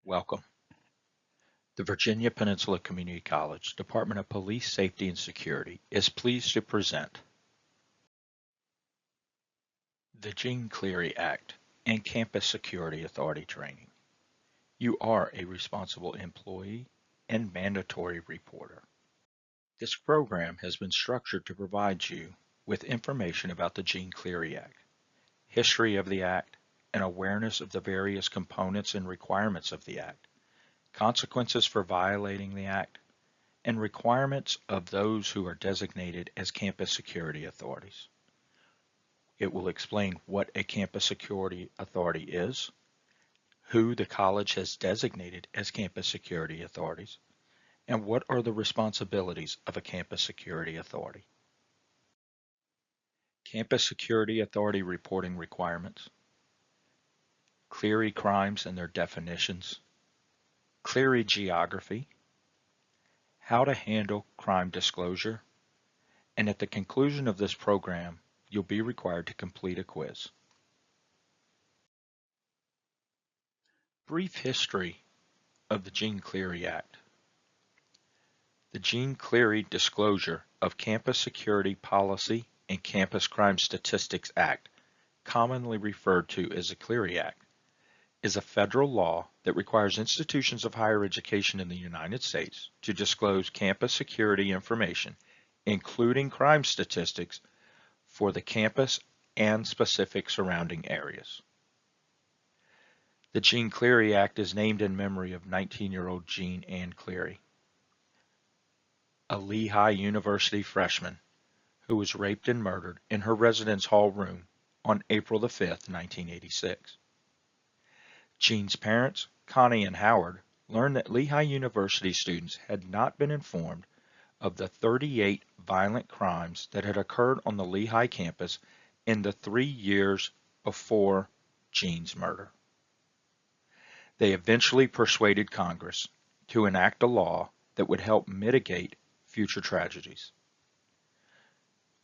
Welcome. The Virginia Peninsula Community College Department of Police Safety and Security is pleased to present the Jean Clery Act and Campus Security Authority Training. You are a responsible employee and mandatory reporter. This program has been structured to provide you with information about the Jean Clery Act, history of the Act, and awareness of the various components and requirements of the Act, consequences for violating the Act, and requirements of those who are designated as campus security authorities. It will explain what a campus security authority is, who the college has designated as campus security authorities, and what are the responsibilities of a campus security authority. Campus Security Authority reporting requirements, Clery crimes and their definitions, Clery geography, how to handle crime disclosure, and at the conclusion of this program, you'll be required to complete a quiz. Brief history of the Jean Clery Act. The Jean Clery Disclosure of Campus Security Policy and Campus Crime Statistics Act, commonly referred to as the Clery Act, is a federal law that requires institutions of higher education in the United States to disclose campus security information, including crime statistics, for the campus and specific surrounding areas. The Jean Clery Act is named in memory of 19-year-old Jean Ann Clery, a Lehigh University freshman who was raped and murdered in her residence hall room on April 5, 1986. Jean's parents, Connie and Howard, learned that Lehigh University students had not been informed of the 38 violent crimes that had occurred on the Lehigh campus in the 3 years before Jean's murder. They eventually persuaded Congress to enact a law that would help mitigate future tragedies.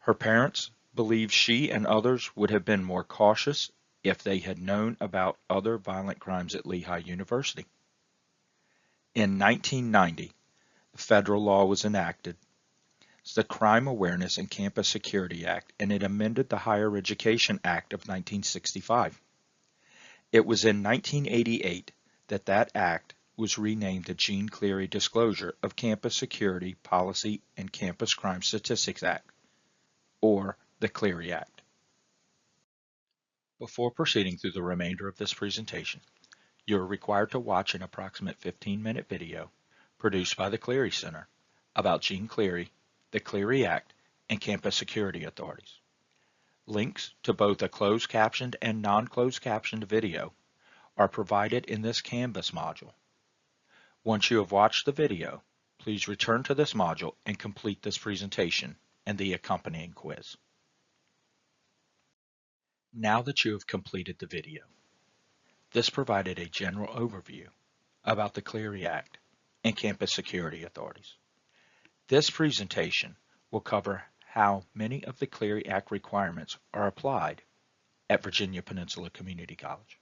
Her parents believed she and others would have been more cautious if they had known about other violent crimes at Lehigh University. In 1990, the federal law was enacted. It's the Crime Awareness and Campus Security Act, and it amended the Higher Education Act of 1965. It was in 1988 that act was renamed the Jean Clery Disclosure of Campus Security Policy and Campus Crime Statistics Act, or the Clery Act. Before proceeding through the remainder of this presentation, you are required to watch an approximate 15-minute video produced by the Clery Center about Jean Clery, the Clery Act, and campus security authorities. Links to both a closed-captioned and non-closed captioned video are provided in this Canvas module. Once you have watched the video, please return to this module and complete this presentation and the accompanying quiz. Now that you have completed the video, this provided a general overview about the Clery Act and campus security authorities. This presentation will cover how many of the Clery Act requirements are applied at Virginia Peninsula Community College.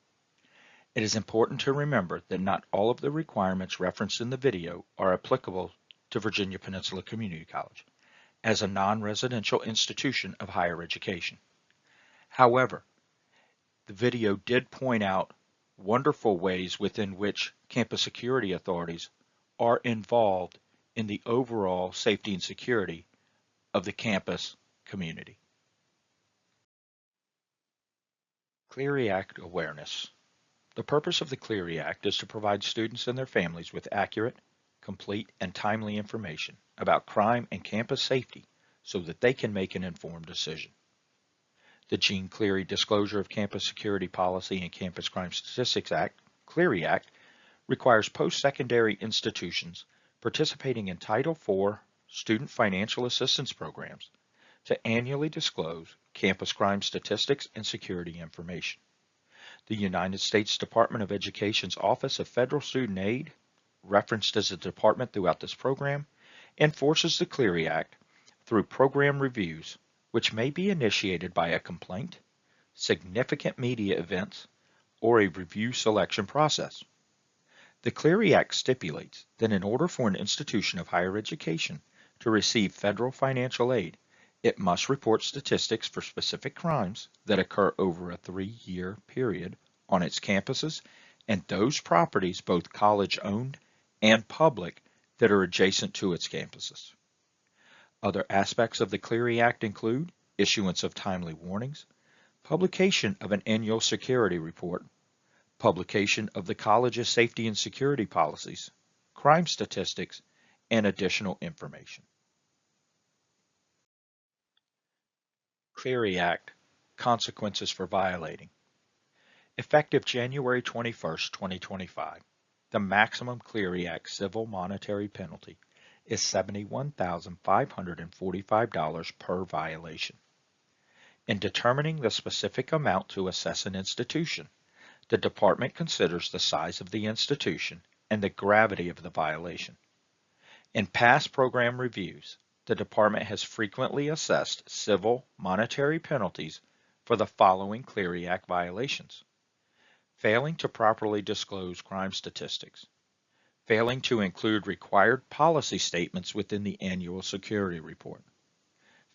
It is important to remember that not all of the requirements referenced in the video are applicable to Virginia Peninsula Community College as a non-residential institution of higher education. However, the video did point out wonderful ways within which campus security authorities are involved in the overall safety and security of the campus community. Clery Act awareness. The purpose of the Clery Act is to provide students and their families with accurate, complete, and timely information about crime and campus safety so that they can make an informed decision. The Jean Clery Disclosure of Campus Security Policy and Campus Crime Statistics Act, Clery Act, requires post-secondary institutions participating in Title IV student financial assistance programs to annually disclose campus crime statistics and security information. The United States Department of Education's Office of Federal Student Aid, referenced as a department throughout this program, enforces the Clery Act through program reviews, which may be initiated by a complaint, significant media events, or a review selection process. The Clery Act stipulates that in order for an institution of higher education to receive federal financial aid, it must report statistics for specific crimes that occur over a 3-year period on its campuses and those properties, both college-owned and public, that are adjacent to its campuses. Other aspects of the Clery Act include issuance of timely warnings, publication of an annual security report, publication of the college's safety and security policies, crime statistics, and additional information. Clery Act, consequences for violating. Effective January 21, 2025, the maximum Clery Act civil monetary penalty is $71,545 per violation. In determining the specific amount to assess an institution, the department considers the size of the institution and the gravity of the violation. In past program reviews, the department has frequently assessed civil monetary penalties for the following Clery Act violations: failing to properly disclose crime statistics, failing to include required policy statements within the annual security report,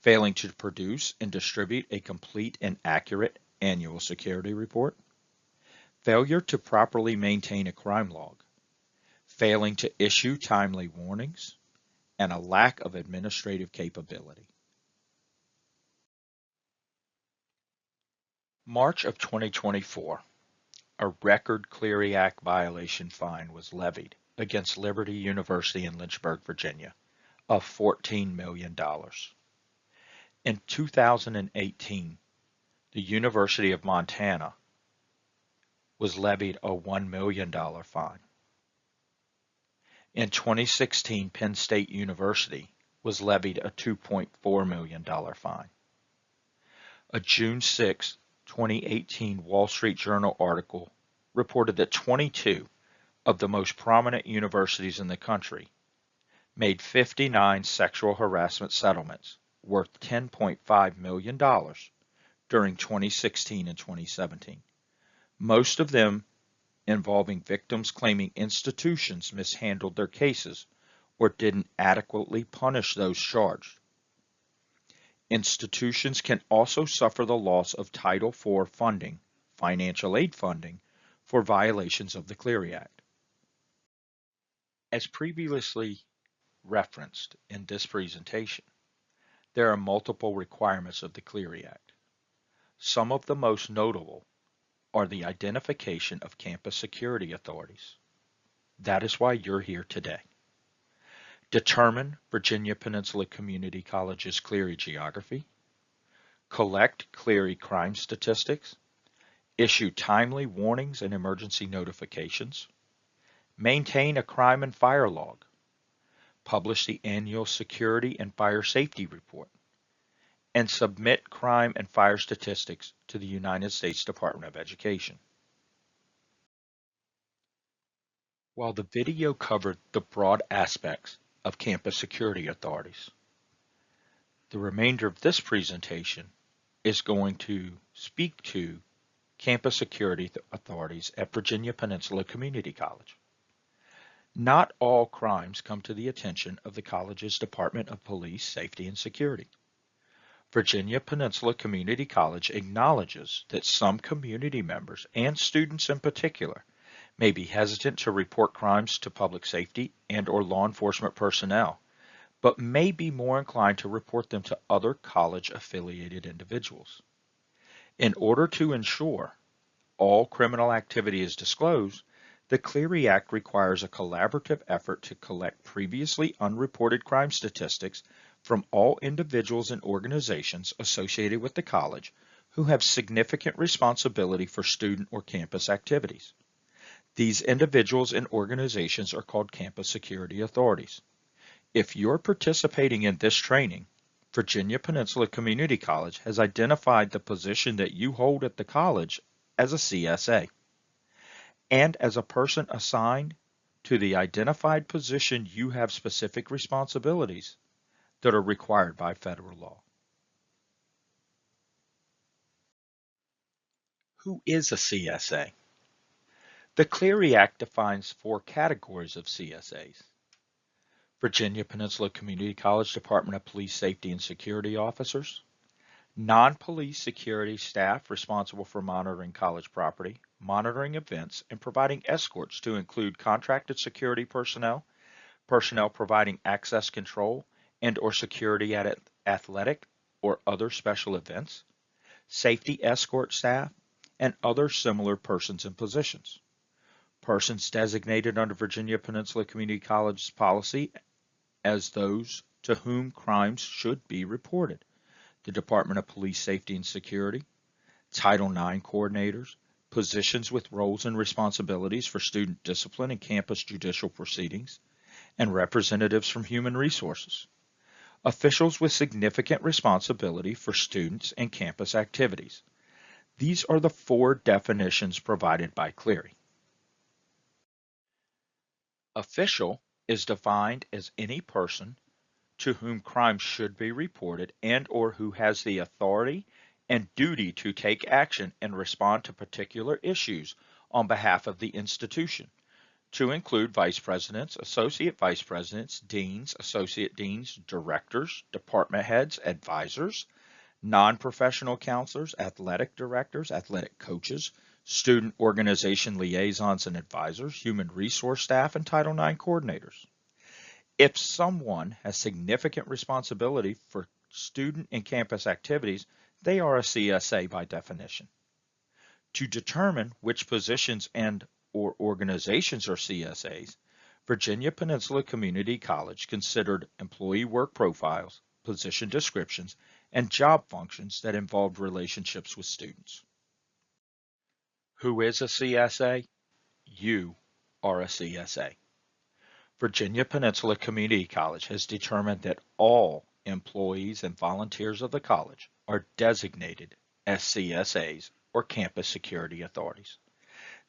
failing to produce and distribute a complete and accurate annual security report, failure to properly maintain a crime log, failing to issue timely warnings, and a lack of administrative capability. March of 2024, a record Clery Act violation fine was levied against Liberty University in Lynchburg, Virginia, of $14 million. In 2018, the University of Montana was levied a $1 million fine. In 2016, Penn State University was levied a $2.4 million fine. A June 6, 2018 Wall Street Journal article reported that 22 of the most prominent universities in the country made 59 sexual harassment settlements worth $10.5 million during 2016 and 2017, most of them involving victims claiming institutions mishandled their cases or didn't adequately punish those charged. Institutions can also suffer the loss of Title IV funding, financial aid funding, for violations of the Clery Act. As previously referenced in this presentation, there are multiple requirements of the Clery Act. Some of the most notable are the identification of campus security authorities. That is why you're here today. Determine Virginia Peninsula Community College's Clery geography. Collect Clery crime statistics. Issue timely warnings and emergency notifications. Maintain a crime and fire log. Publish the annual security and fire safety report. And submit crime and fire statistics to the United States Department of Education. While the video covered the broad aspects of campus security authorities, the remainder of this presentation is going to speak to campus security authorities at Virginia Peninsula Community College. Not all crimes come to the attention of the college's Department of Police, Safety, and Security. Virginia Peninsula Community College acknowledges that some community members, and students in particular, may be hesitant to report crimes to public safety and/or law enforcement personnel, but may be more inclined to report them to other college-affiliated individuals. In order to ensure all criminal activity is disclosed, the Clery Act requires a collaborative effort to collect previously unreported crime statistics from all individuals and organizations associated with the college who have significant responsibility for student or campus activities. These individuals and organizations are called campus security authorities. If you're participating in this training, Virginia Peninsula Community College has identified the position that you hold at the college as a CSA. And as a person assigned to the identified position, you have specific responsibilities that are required by federal law. Who is a CSA? The Clery Act defines 4 categories of CSAs. Virginia Peninsula Community College Department of Police Safety and Security officers, non-police security staff responsible for monitoring college property, monitoring events, and providing escorts to include contracted security personnel, personnel providing access control and/or security at athletic or other special events, safety escort staff, and other similar persons and positions. Persons designated under Virginia Peninsula Community College's policy as those to whom crimes should be reported. The Department of Police Safety and Security, Title IX coordinators, positions with roles and responsibilities for student discipline and campus judicial proceedings, and representatives from human resources. Officials with significant responsibility for students and campus activities. These are the 4 definitions provided by Clery. Official is defined as any person to whom crime should be reported and/or who has the authority and duty to take action and respond to particular issues on behalf of the institution, to include vice presidents, associate vice presidents, deans, associate deans, directors, department heads, advisors, non-professional counselors, athletic directors, athletic coaches, student organization liaisons and advisors, human resource staff, and Title IX coordinators. If someone has significant responsibility for student and campus activities, they are a CSA by definition. To determine which positions and/or organizations are CSAs, Virginia Peninsula Community College considered employee work profiles, position descriptions, and job functions that involved relationships with students. Who is a CSA? You are a CSA. Virginia Peninsula Community College has determined that all employees and volunteers of the college are designated as CSAs or campus security authorities.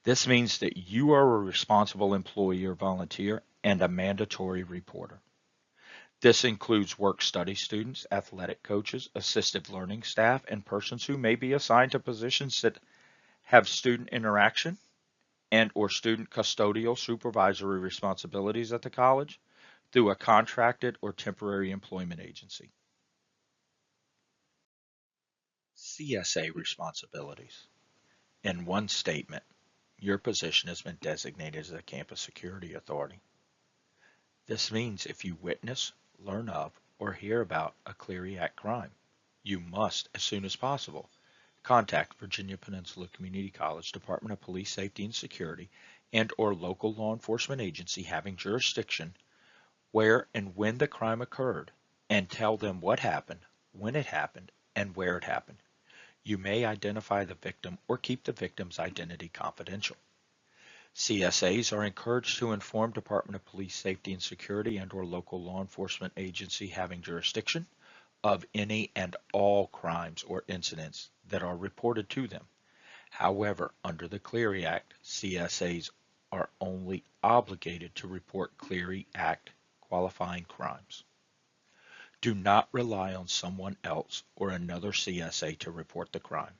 This means that you are a responsible employee or volunteer and a mandatory reporter. This includes work-study students, athletic coaches, assistive learning staff, and persons who may be assigned to positions that have student interaction and/or student custodial supervisory responsibilities at the college through a contracted or temporary employment agency. CSA responsibilities. In one statement, your position has been designated as a campus security authority. This means if you witness, learn of, or hear about a Clery Act crime, you must, as soon as possible, contact Virginia Peninsula Community College Department of Police Safety and Security and/or local law enforcement agency having jurisdiction where and when the crime occurred and tell them what happened, when it happened, and where it happened. You may identify the victim or keep the victim's identity confidential. CSAs are encouraged to inform Department of Police Safety and Security and/or local law enforcement agency having jurisdiction of any and all crimes or incidents that are reported to them. However, under the Clery Act, CSAs are only obligated to report Clery Act qualifying crimes. Do not rely on someone else or another CSA to report the crime.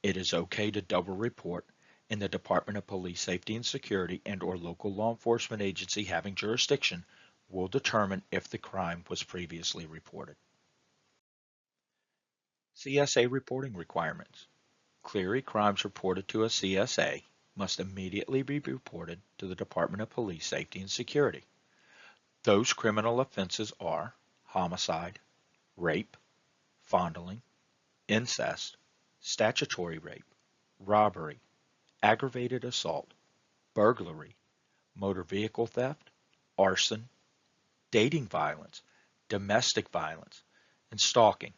It is okay to double report, and the Department of Police Safety and Security and/or local law enforcement agency having jurisdiction will determine if the crime was previously reported. CSA reporting requirements. Clery crimes reported to a CSA must immediately be reported to the Department of Police Safety and Security. Those criminal offenses are homicide, rape, fondling, incest, statutory rape, robbery, aggravated assault, burglary, motor vehicle theft, arson, dating violence, domestic violence, and stalking.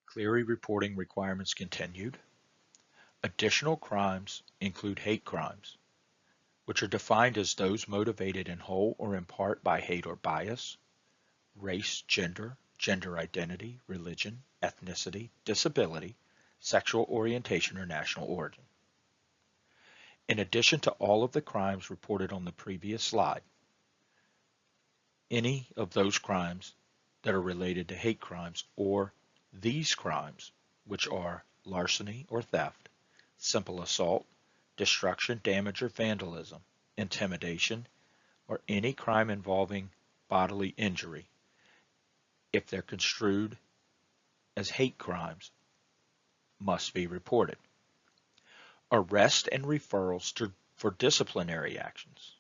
Clery reporting requirements continued. Additional crimes include hate crimes, which are defined as those motivated in whole or in part by hate or bias, race, gender, gender identity, religion, ethnicity, disability, sexual orientation, or national origin. In addition to all of the crimes reported on the previous slide, any of those crimes that are related to hate crimes or these crimes, which are larceny or theft, simple assault, destruction, damage, or vandalism, intimidation, or any crime involving bodily injury, if they're construed as hate crimes, must be reported. Arrest and referrals for disciplinary actions.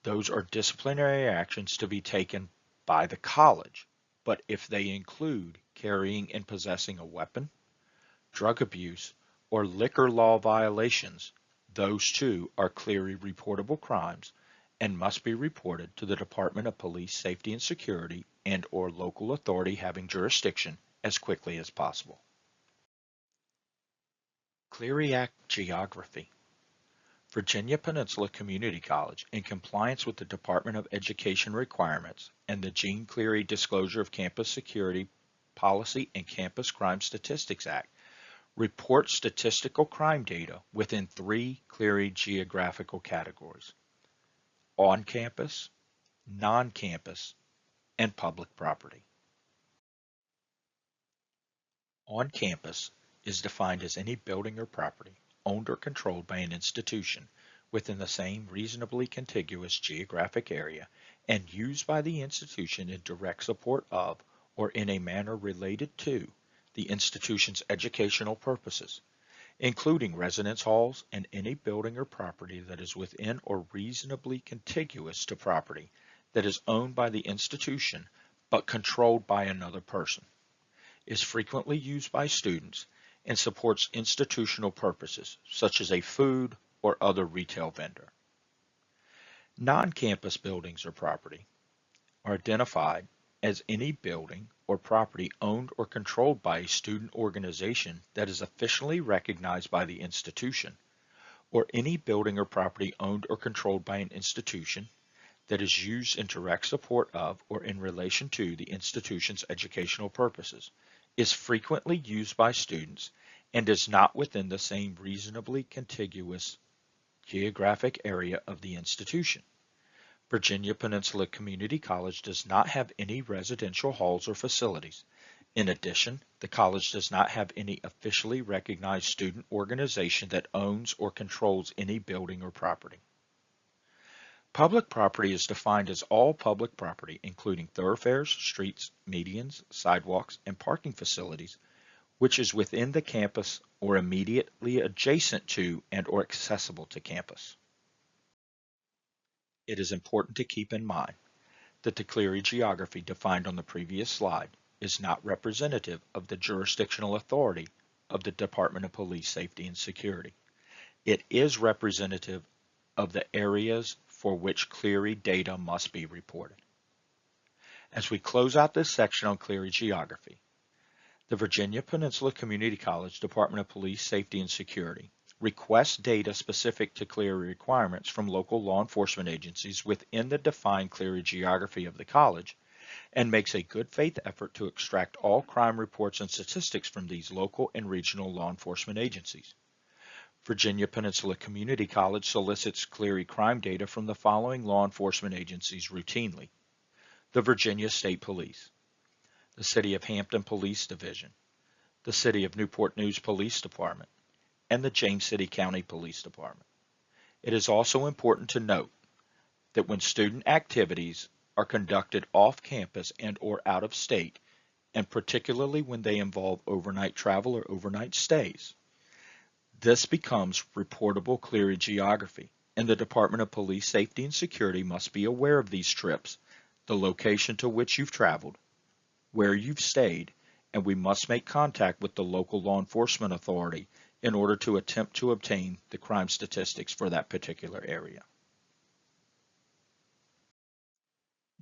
Those are disciplinary actions to be taken by the college, but if they include carrying and possessing a weapon, drug abuse, or liquor law violations, those too are clearly reportable crimes and must be reported to the Department of Police Safety and Security and/or local authority having jurisdiction as quickly as possible. Clery Act Geography. Virginia Peninsula Community College, in compliance with the Department of Education requirements and the Jean Clery Disclosure of Campus Security Policy and Campus Crime Statistics Act, reports statistical crime data within 3 Clery geographical categories: on campus, non-campus, and public property. On campus is defined as any building or property owned or controlled by an institution within the same reasonably contiguous geographic area and used by the institution in direct support of or in a manner related to the institution's educational purposes, including residence halls and any building or property that is within or reasonably contiguous to property that is owned by the institution but controlled by another person, is frequently used by students, and supports institutional purposes, such as a food or other retail vendor. Non-campus buildings or property are identified as any building or property owned or controlled by a student organization that is officially recognized by the institution, or any building or property owned or controlled by an institution that is used in direct support of or in relation to the institution's educational purposes, is frequently used by students, and is not within the same reasonably contiguous geographic area of the institution. Virginia Peninsula Community College does not have any residential halls or facilities. In addition, the college does not have any officially recognized student organization that owns or controls any building or property. Public property is defined as all public property, including thoroughfares, streets, medians, sidewalks, and parking facilities, which is within the campus or immediately adjacent to and or accessible to campus. It is important to keep in mind that the Clery geography defined on the previous slide is not representative of the jurisdictional authority of the Department of Police Safety and Security. It is representative of the areas for which Clery data must be reported. As we close out this section on Clery geography, the Virginia Peninsula Community College Department of Police Safety and Security requests data specific to Clery requirements from local law enforcement agencies within the defined Clery geography of the college, and makes a good faith effort to extract all crime reports and statistics from these local and regional law enforcement agencies. Virginia Peninsula Community College solicits Clery crime data from the following law enforcement agencies routinely: the Virginia State Police, the City of Hampton Police Division, the City of Newport News Police Department, and the James City County Police Department. It is also important to note that when student activities are conducted off campus and or out of state, and particularly when they involve overnight travel or overnight stays, this becomes reportable Clery geography, and the Department of Police Safety and Security must be aware of these trips, the location to which you've traveled, where you've stayed, and we must make contact with the local law enforcement authority in order to attempt to obtain the crime statistics for that particular area.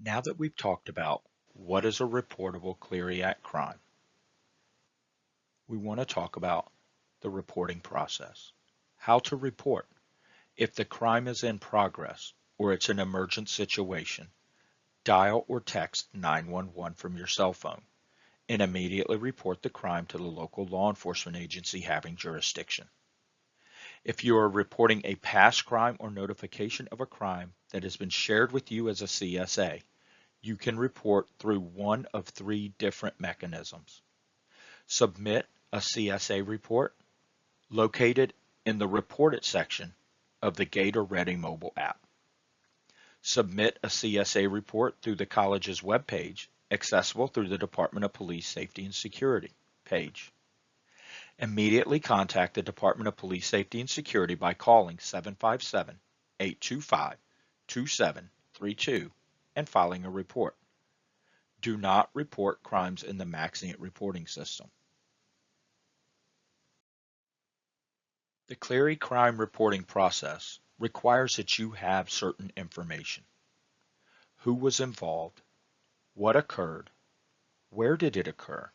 Now that we've talked about what is a reportable Clery Act crime, we want to talk about the reporting process. How to report. If the crime is in progress or it's an emergent situation, dial or text 911 from your cell phone and immediately report the crime to the local law enforcement agency having jurisdiction. If you are reporting a past crime or notification of a crime that has been shared with you as a CSA, you can report through one of 3 different mechanisms. Submit a CSA report, located in the Report It section of the Gator Ready mobile app. Submit a CSA report through the college's webpage, accessible through the Department of Police Safety and Security page. Immediately contact the Department of Police Safety and Security by calling 757-825-2732 and filing a report. Do not report crimes in the Maxient reporting system. The Clery crime reporting process requires that you have certain information. Who was involved? What occurred? Where did it occur?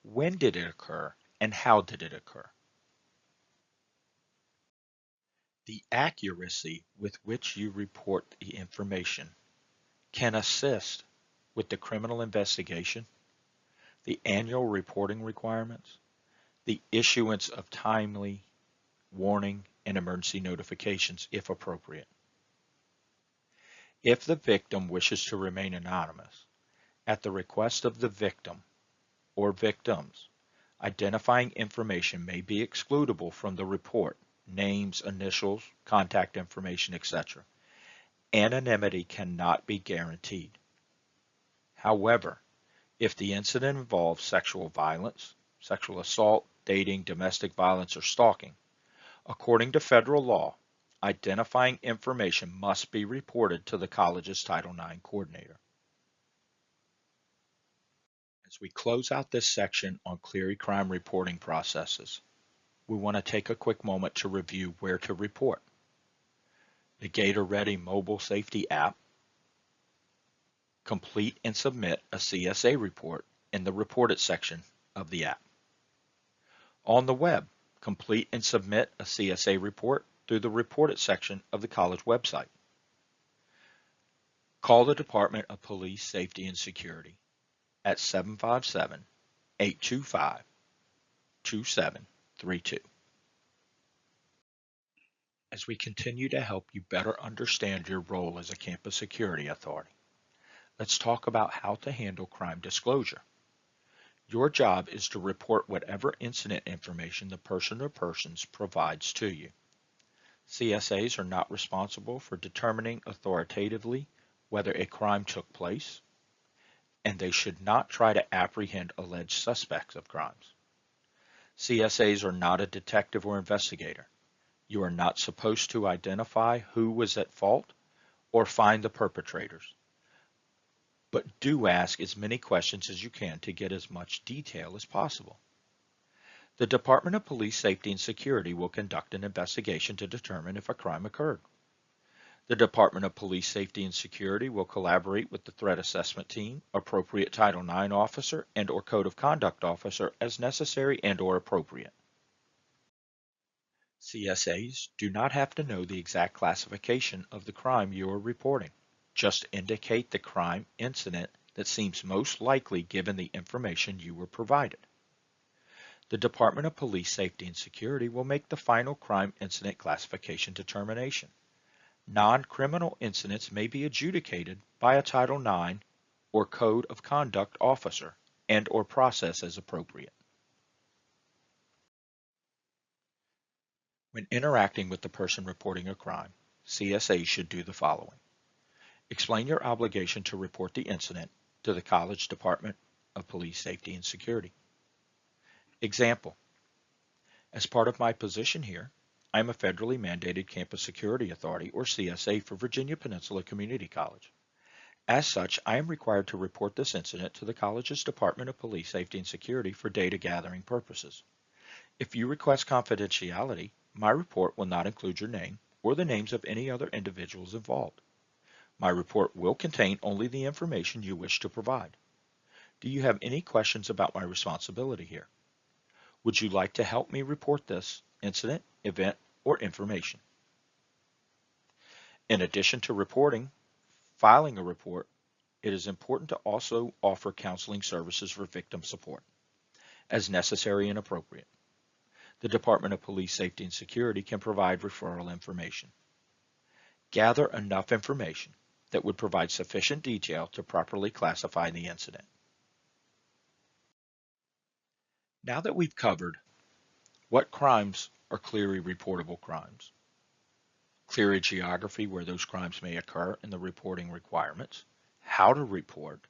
When did it occur? And how did it occur? The accuracy with which you report the information can assist with the criminal investigation, the annual reporting requirements, the issuance of timely warning and emergency notifications if appropriate. If the victim wishes to remain anonymous, at the request of the victim or victims, identifying information may be excludable from the report: names, initials, contact information, etc. Anonymity cannot be guaranteed. However, if the incident involves sexual violence, sexual assault, dating, domestic violence, or stalking, according to federal law, identifying information must be reported to the college's Title IX coordinator. As we close out this section on Clery crime reporting processes, we want to take a quick moment to review where to report. The Gator Ready mobile safety app. Complete and submit a CSA report in the Report It section of the app. On the web, complete and submit a CSA report through the Report It section of the college website. Call the Department of Police Safety and Security at 757-825-2732. As we continue to help you better understand your role as a campus security authority, let's talk about how to handle crime disclosure. Your job is to report whatever incident information the person or persons provides to you. CSAs are not responsible for determining authoritatively whether a crime took place, and they should not try to apprehend alleged suspects of crimes. CSAs are not a detective or investigator. You are not supposed to identify who was at fault or find the perpetrators, but do ask as many questions as you can to get as much detail as possible. The Department of Police Safety and Security will conduct an investigation to determine if a crime occurred. The Department of Police Safety and Security will collaborate with the Threat Assessment Team, appropriate Title IX officer, and/or Code of Conduct officer as necessary and/or appropriate. CSAs do not have to know the exact classification of the crime you are reporting. Just indicate the crime incident that seems most likely given the information you were provided. The Department of Police Safety and Security will make the final crime incident classification determination. Non-criminal incidents may be adjudicated by a Title IX or Code of Conduct officer and/or process as appropriate. When interacting with the person reporting a crime, CSA should do the following. Explain your obligation to report the incident to the College Department of Police Safety and Security. Example: as part of my position here, I am a federally mandated Campus Security Authority, or CSA, for Virginia Peninsula Community College. As such, I am required to report this incident to the college's Department of Police Safety and Security for data gathering purposes. If you request confidentiality, my report will not include your name or the names of any other individuals involved. My report will contain only the information you wish to provide. Do you have any questions about my responsibility here? Would you like to help me report this incident, event, or information? In addition to reporting, filing a report, it is important to also offer counseling services for victim support, as necessary and appropriate. The Department of Police Safety and Security can provide referral information. Gather enough information that would provide sufficient detail to properly classify the incident. Now that we've covered what crimes are Clery reportable crimes. Clery geography, where those crimes may occur, and the reporting requirements. How to report.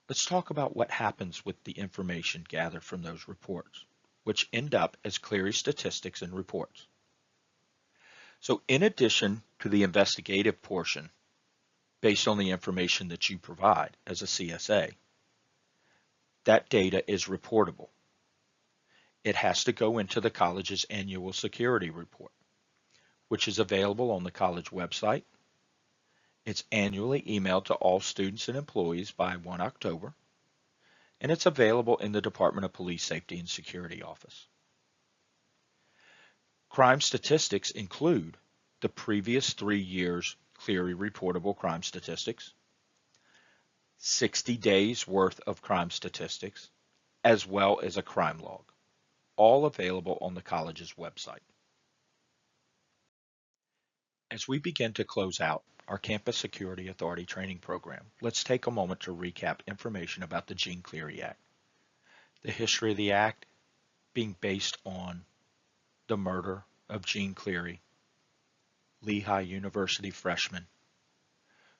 Let's talk about what happens with the information gathered from those reports, which end up as Clery statistics and reports. So in addition to the investigative portion, based on the information that you provide as a CSA, that data is reportable. It has to go into the college's annual security report, which is available on the college website. It's annually emailed to all students and employees by 1 October, and it's available in the Department of Police Safety and Security office. Crime statistics include the previous 3 years' Clery reportable crime statistics, 60 days worth of crime statistics, as well as a crime log, all available on the college's website. As we begin to close out our Campus Security Authority training program, let's take a moment to recap information about the Jean Clery Act. The history of the Act being based on the murder of Jean Clery, Lehigh University freshman,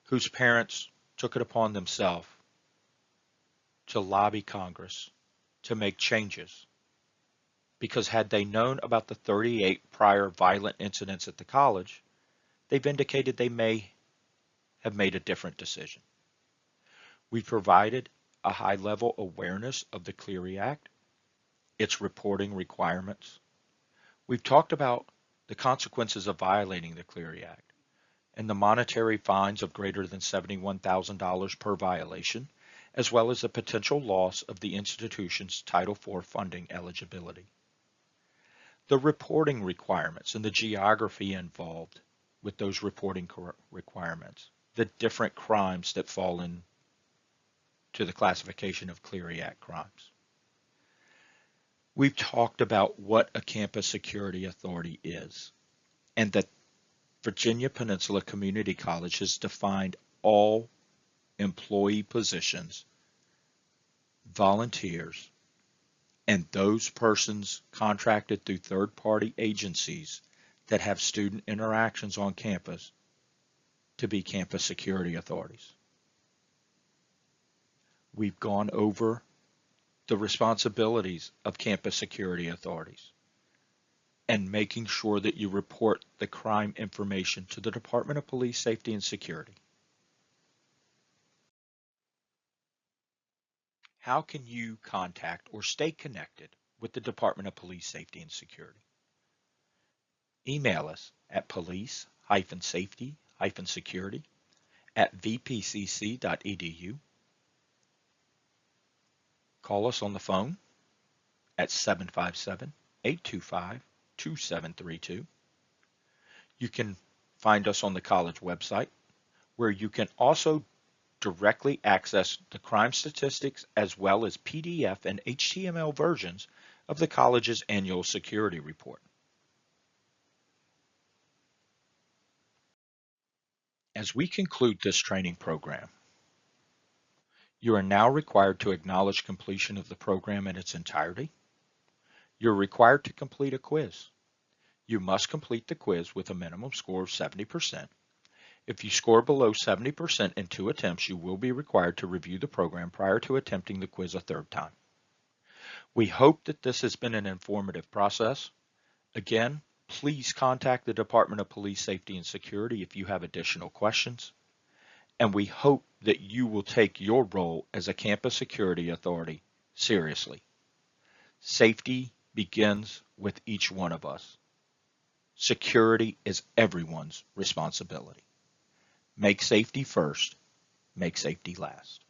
whose parents took it upon themselves to lobby Congress to make changes, because had they known about the 38 prior violent incidents at the college, they've indicated they may have made a different decision. We provided a high-level awareness of the Clery Act, its reporting requirements. We've talked about the consequences of violating the Clery Act and the monetary fines of greater than $71,000 per violation, as well as the potential loss of the institution's Title IV funding eligibility. The reporting requirements and the geography involved with those reporting requirements, the different crimes that fall into the classification of Clery Act crimes. We've talked about what a campus security authority is, and that Virginia Peninsula Community College has defined all employee positions, volunteers, and those persons contracted through third-party agencies that have student interactions on campus to be campus security authorities. We've gone over the responsibilities of campus security authorities and making sure that you report the crime information to the Department of Police Safety and Security. How can you contact or stay connected with the Department of Police Safety and Security? Email us at police-safety-security@vpcc.edu. Call us on the phone at 757-825-2732. You can find us on the college website, where you can also directly access the crime statistics as well as PDF and HTML versions of the college's annual security report. As we conclude this training program, you are now required to acknowledge completion of the program in its entirety. You're required to complete a quiz. You must complete the quiz with a minimum score of 70%. If you score below 70% in 2 attempts, you will be required to review the program prior to attempting the quiz a 3rd time. We hope that this has been an informative process. Again, please contact the Department of Police Safety and Security if you have additional questions. And we hope that you will take your role as a campus security authority seriously. Safety begins with each one of us. Security is everyone's responsibility. Make safety first, make safety last.